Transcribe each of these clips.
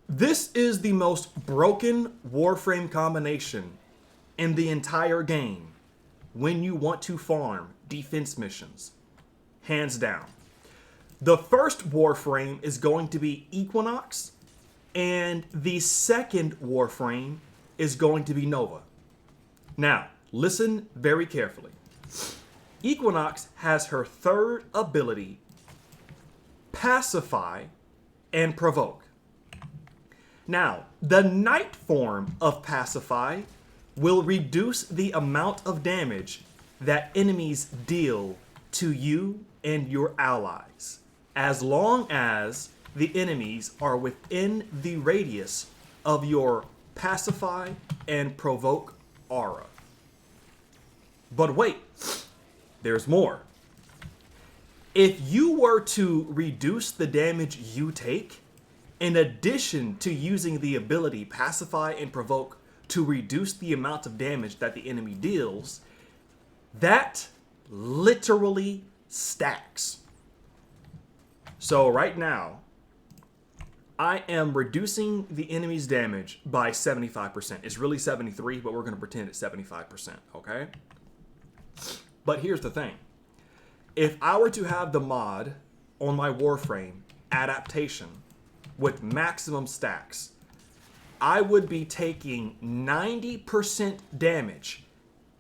This is the most broken Warframe combination in the entire game when you want to farm defense missions. Hands down. The first Warframe is going to be Equinox, and the second Warframe is going to be Nova. Now, listen very carefully. Equinox has her third ability, Pacify and Provoke. Now, the night form of Pacify will reduce the amount of damage that enemies deal to you and your allies, as long as the enemies are within the radius of your Pacify and Provoke aura. But wait, there's more. If you were to reduce the damage you take, in addition to using the ability Pacify and Provoke to reduce the amount of damage that the enemy deals, that literally stacks. So right now, I am reducing the enemy's damage by 75%. It's really 73, but we're going to pretend it's 75%, okay? But here's the thing. If I were to have the mod on my Warframe, Adaptation, with maximum stacks, I would be taking 90% damage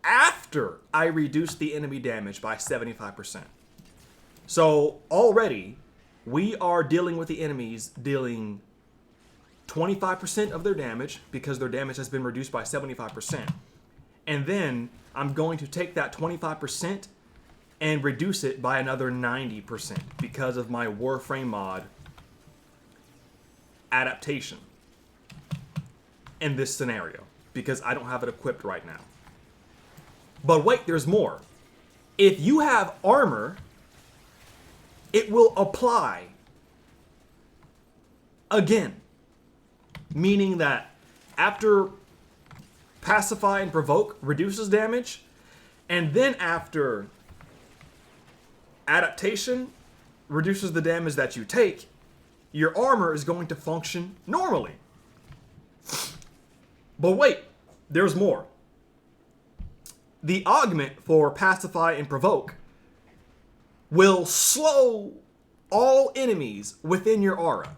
after I reduce the enemy damage by 75%. So already, we are dealing with the enemies dealing 25% of their damage because their damage has been reduced by 75%. And then I'm going to take that 25% and reduce it by another 90% because of my Warframe mod Adaptation in this scenario, because I don't have it equipped right now. But wait, there's more. If you have armor, it will apply again, meaning that after Pacify and Provoke reduces damage, and then after Adaptation reduces the damage that you take, your armor is going to function normally. But wait, there's more. The augment for Pacify and Provoke will slow all enemies within your aura.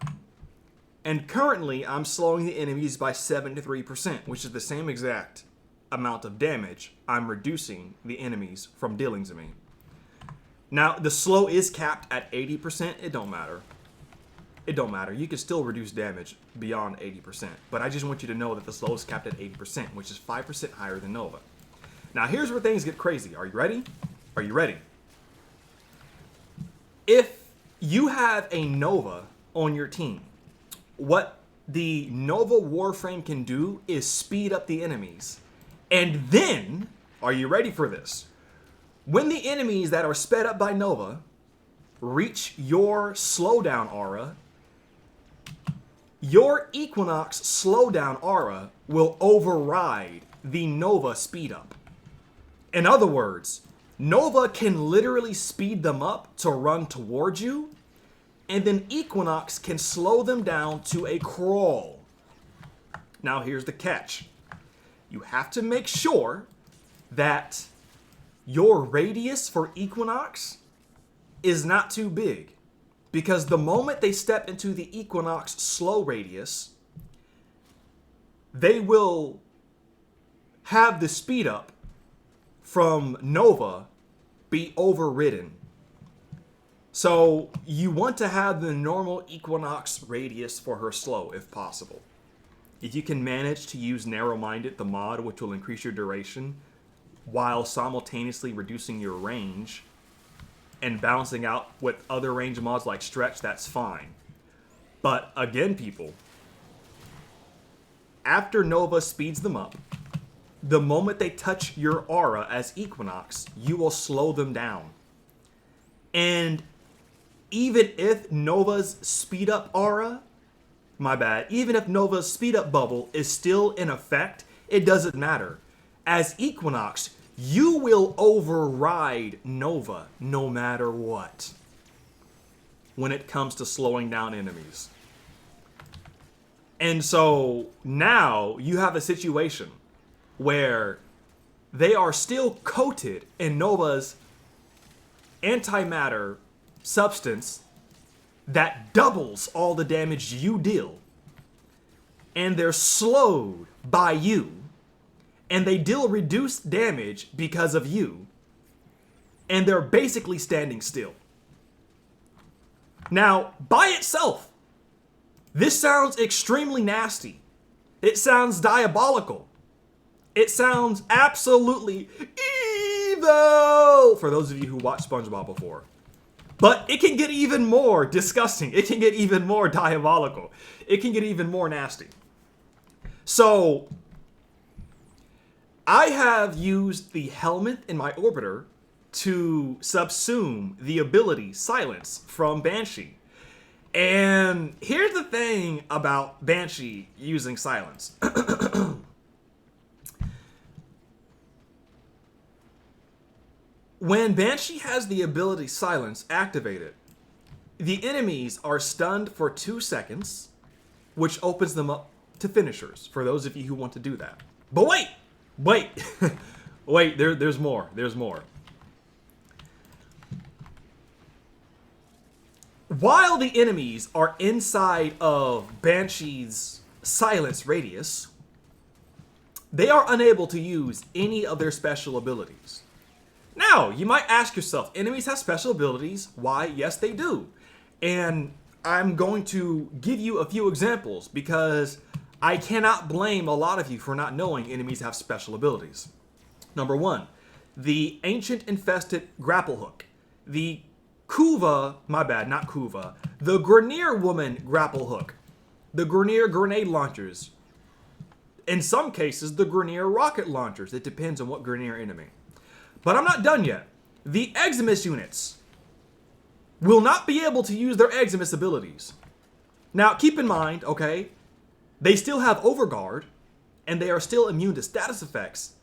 And currently, I'm slowing the enemies by 73%, which is the same exact amount of damage I'm reducing the enemies from dealing to me. Now, the slow is capped at 80%. It don't matter. It don't matter. You can still reduce damage beyond 80%. But I just want you to know that the slow is capped at 80%, which is 5% higher than Nova. Now, here's where things get crazy. Are you ready? Are you ready? If you have a Nova on your team, what the Nova Warframe can do is speed up the enemies. And then, are you ready for this? When the enemies that are sped up by Nova reach your slowdown aura, your Equinox slowdown aura will override the Nova speed up. In other words, Nova can literally speed them up to run towards you, and then Equinox can slow them down to a crawl. Now here's the catch. You have to make sure that your radius for Equinox is not too big, because the moment they step into the Equinox slow radius, they will have the speed up from Nova be overridden. So you want to have the normal Equinox radius for her slow if possible. If you can manage to use Narrow-Minded, the mod, which will increase your duration while simultaneously reducing your range and balancing out with other range mods like Stretch, that's fine. But again, people, after Nova speeds them up, the moment they touch your aura as Equinox, you will slow them down. And even if Nova's speed up aura, even if Nova's speed up bubble is still in effect, it doesn't matter. As Equinox, you will override Nova no matter what when it comes to slowing down enemies. And so now you have a situation where they are still coated in Nova's antimatter substance that doubles all the damage you deal. And they're slowed by you. And they deal reduced damage because of you. And they're basically standing still. Now, by itself, this sounds extremely nasty. It sounds diabolical. It sounds absolutely evil, for those of you who watched SpongeBob before. But it can get even more disgusting. It can get even more diabolical. It can get even more nasty. So, I have used the helmet in my orbiter to subsume the ability Silence from Banshee. And here's the thing about Banshee using Silence. When Banshee has the ability Silence activated, the enemies are stunned for 2 seconds, which opens them up to finishers, for those of you who want to do that. But wait, wait, there's more, there's more. While the enemies are inside of Banshee's Silence radius, they are unable to use any of their special abilities. Now, you might ask yourself, enemies have special abilities? Why, yes they do. And I'm going to give you a few examples because I cannot blame a lot of you for not knowing enemies have special abilities. Number 1, the Ancient Infested Grapple Hook. The Kuva, my bad, not Kuva. The Grineer Woman Grapple Hook. The Grineer Grenade Launchers. In some cases, the Grineer Rocket Launchers. It depends on what Grineer enemy. But I'm not done yet. The Eximus units will not be able to use their Eximus abilities. Now, keep in mind, okay, they still have Overguard, and they are still immune to status effects,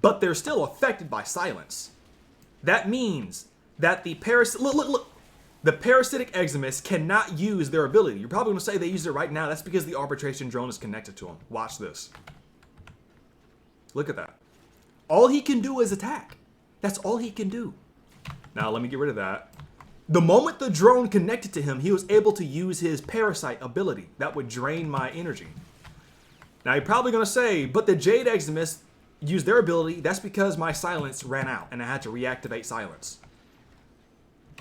but they're still affected by Silence. That means that the the Parasitic Eximus cannot use their ability. You're probably going to say they use it right now. That's because the Arbitration Drone is connected to them. Watch this. Look at that. All he can do is attack. That's all he can do. Now, let me get rid of that. The moment the drone connected to him, he was able to use his Parasite ability. That would drain my energy. Now, you're probably going to say, but the Jade Eximus used their ability. That's because my Silence ran out, and I had to reactivate Silence.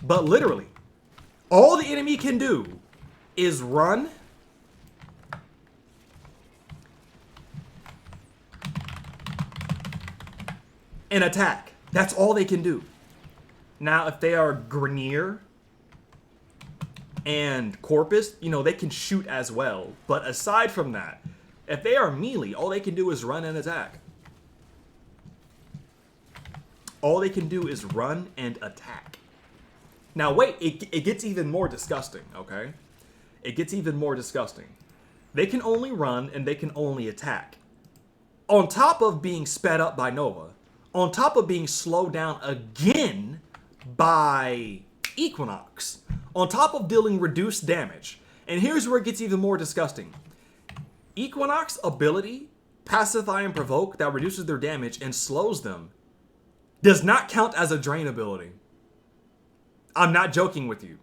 But literally, all the enemy can do is run and attack. That's all they can do. Now, if they are Grineer and Corpus, you know, they can shoot as well. But aside from that, if they are melee, all they can do is run and attack. All they can do is run and attack. Now, wait, it gets even more disgusting, okay? It gets even more disgusting. They can only run and they can only attack. On top of being sped up by Nova, on top of being slowed down again by Equinox, on top of dealing reduced damage. And here's where it gets even more disgusting. Equinox ability, Pacify and Provoke, that reduces their damage and slows them, does not count as a drain ability. I'm not joking with you.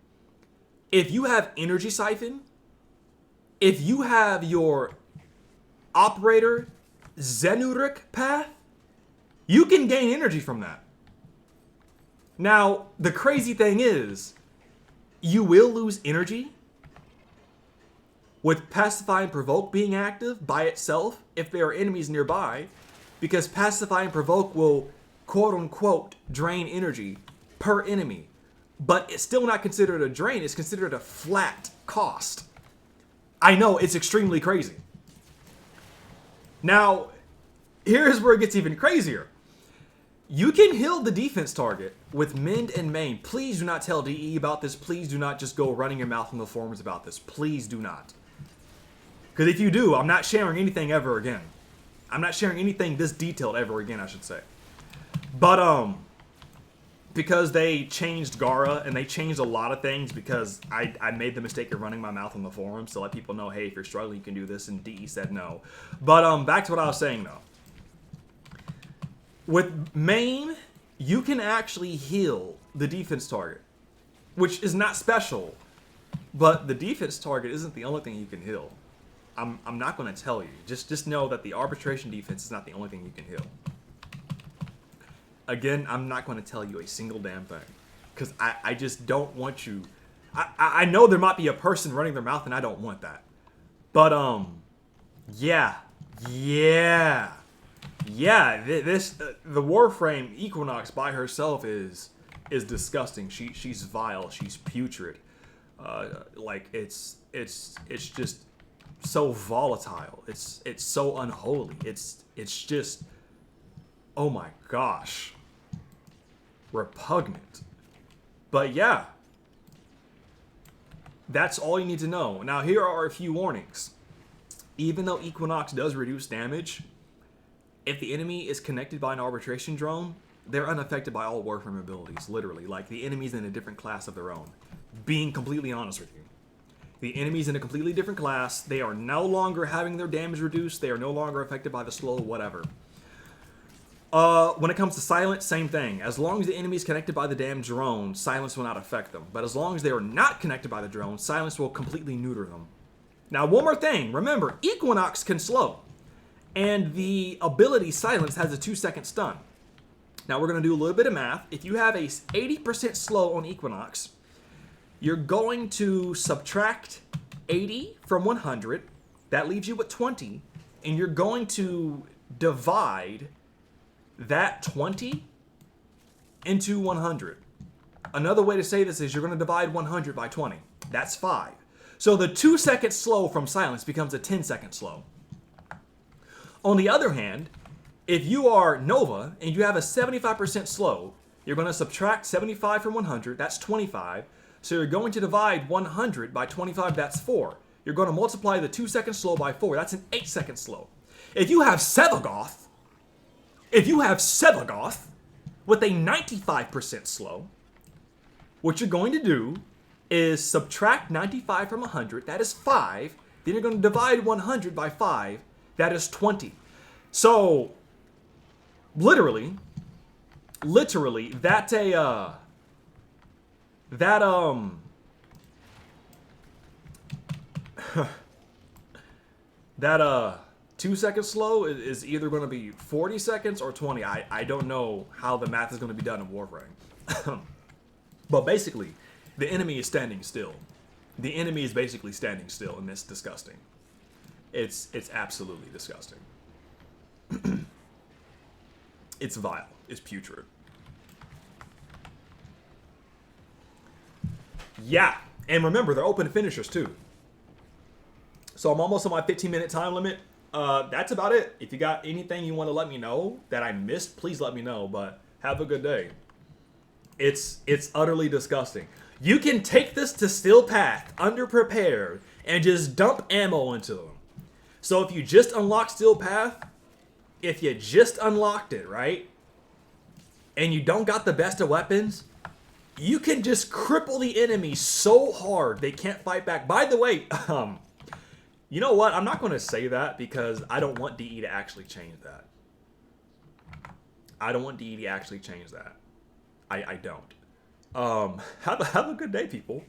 If you have Energy Siphon, if you have your Operator Zenuric path, you can gain energy from that. Now, the crazy thing is, you will lose energy with Pacify and Provoke being active by itself if there are enemies nearby, because Pacify and Provoke will quote-unquote drain energy per enemy. But it's still not considered a drain, it's considered a flat cost. I know, it's extremely crazy. Now, here's where it gets even crazier. You can heal the defense target with Mend and Maim. Please do not tell DE about this. Please do not just go running your mouth on the forums about this. Please do not. Because if you do, I'm not sharing anything ever again. I'm not sharing anything this detailed ever again, I should say. But, because they changed Gara and they changed a lot of things because I made the mistake of running my mouth on the forums to let people know, hey, if you're struggling, you can do this, and DE said no. But back to what I was saying though. With main, you can actually heal the defense target, which is not special, but the defense target isn't the only thing you can heal. I'm not going to tell you. Just know that the arbitration defense is not the only thing you can heal. Again, I'm not going to tell you a single damn thing. Because I just don't want you... I know there might be a person running their mouth and I don't want that. But, yeah. The Warframe Equinox by herself is disgusting. She's vile. She's putrid. Like, it's just so volatile. It's so unholy. It's just... Oh my gosh. Repugnant. But yeah. That's all you need to know. Now here are a few warnings. Even though Equinox does reduce damage, if the enemy is connected by an arbitration drone, they're unaffected by all Warframe abilities, literally. Like, the enemy's in a different class of their own. Being completely honest with you. The enemy's in a completely different class. They are no longer having their damage reduced. They are no longer affected by the slow, whatever. When it comes to silence, same thing. As long as the enemy is connected by the damn drone, silence will not affect them. But as long as they are not connected by the drone, silence will completely neuter them. Now, one more thing. Remember, Equinox can slow. And the ability silence has a 2-second stun. Now, we're going to do a little bit of math. If you have a 80% slow on Equinox, you're going to subtract 80 from 100. That leaves you with 20. And you're going to divide that 20 into 100. Another way to say this is you're going to divide 100 by 20. That's 5. So the 2-second slow from silence becomes a 10-second slow. On the other hand, if you are Nova and you have a 75% slow, you're going to subtract 75 from 100. That's 25. So you're going to divide 100 by 25. That's 4. You're going to multiply the 2-second slow by 4. That's an 8-second slow. If you have Sevagoth with a 95% slow, what you're going to do is subtract 95 from 100. That is 5. Then you're going to divide 100 by 5. That is 20. So, literally, that 2-second slow is either going to be 40 seconds or 20. I don't know how the math is going to be done in Warframe. But basically, the enemy is standing still. The enemy is basically standing still, and it's disgusting. It's absolutely disgusting. It's vile. It's putrid. Yeah, and remember, they're open finishers too. So I'm almost on my 15-minute time limit. That's about it. If you got anything you want to let me know that I missed, please let me know. But have a good day. It's utterly disgusting. You can take this to Steel Path, underprepared, and just dump ammo into them. So if you just unlock Steel Path, if you just unlocked it, right, and you don't got the best of weapons, you can just cripple the enemy so hard they can't fight back. By the way, you know what? I'm not going to say that because I don't want DE to actually change that. I don't want DE to actually change that. I don't. Have a good day, people.